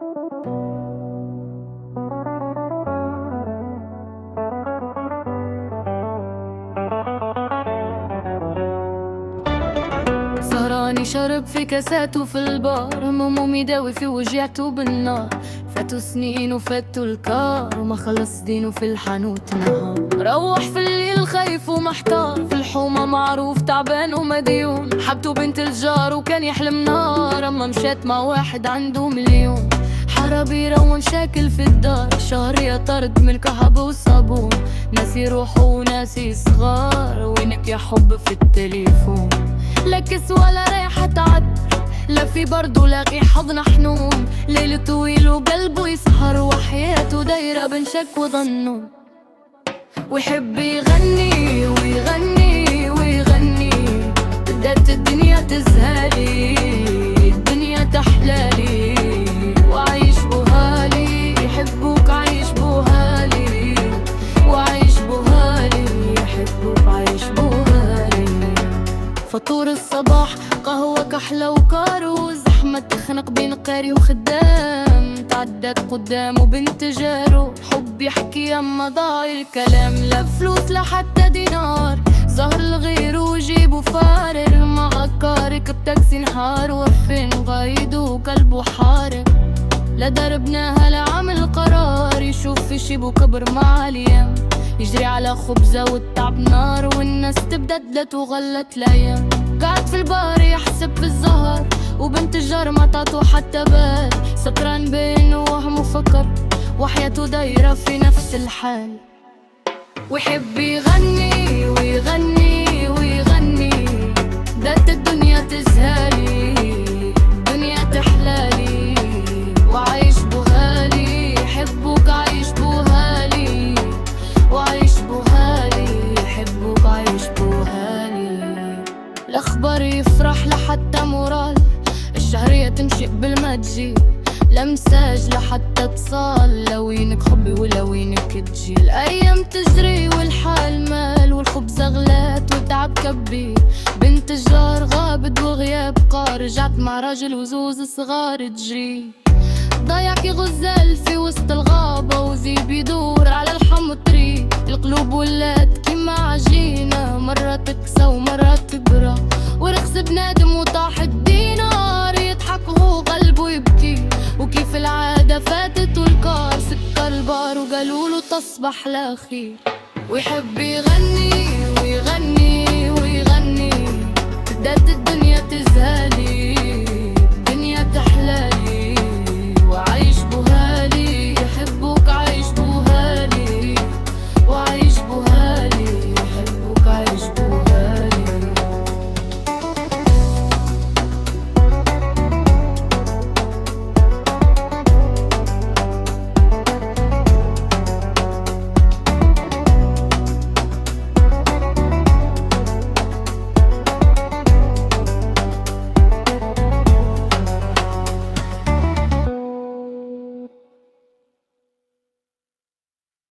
سهراني شرب في كاساته في البار، همومي داوي في وجعته بالنار. فاتوا سنين وفاتوا الكار، وما خلص دينه في الحانوت نهار. روح في الليل خايف ومحتار، في الحومة معروف تعبان ومديون. حبته بنت الجار وكان يحلم نار، اما مشات مع واحد عنده مليون. حرابيرة ومشاكل في الدار، شهر يا طرد من كهب وصابون. ناسي روحه وناسي صغار، وينك يا حب في التليفون؟ لا كس ولا ريحة عطر، لا في برد لاقي حضن حنون. ليل طويل وقلبه يسهر، وحياته دايرة بين شك وظنون. ويحب يغني ويغني ويغني، بدات الدنيا تزهالي، الدنيا تحلالي، وعايش بوهالي. يحبوك عايش بوهالي، وعايش بوهالي. يحبوك عايش بوهالي. فطور الصباح قهوة كحلة وكارو، زحمة تخنق بين قاري وخدام. تعدت قدامه بنت جارو، حب يحكي اما ضاع الكلام. لا فلوس لا حتى دينار، ظهر لغيره وجيبه فارغ. مع كارك بتاكسي نهار، وفين غايده وقلبه حارق. لا دربناها لا عمل قرار، يشوف في شيبه كبر مع اليوم. يجري على خبزة والتعب نار، والناس تبددلت وغلت الايام. قاعد في البار يحسب في الزهر، وبنت الجار ما تعطو حتى بال. سكران بين وهم وفكر، وحياته دايرة في نفس الحال. ويحب يغني ويغني ويغني، دات الدنيا تزهالي، دنيا تحلالي، وعايش بوهالي. يحبوك عايش بوهالي، وعايش بوهالي. يحبوك عايش بوهالي. الأخبار يفرح لحتى مورال، الشهرية تنشئ بالمتجي. لا مساج لحتى اتصال، لوينك حبي ولوينك تجي. الأيام تجري والحال مال، والخبز غلات وتعب كبي. بنت الجار غابت وغياب قار، رجعت مع راجل وزوز صغار تجري. ضايع كي غزال في وسط الغابة، وذيب يدور على الحمطري. القلوب ولات كيما عجينة، مرة تكسى ومرة تبرى. ورخص بنادم وطاح الدينار، يضحك وهو قلبه يبكي. وكيف العادة فاتت والكار، سكر البار وقالوله تصبح لا خير. ويحب يغني ويغني ويغني، بدات الدنيا تزهالي،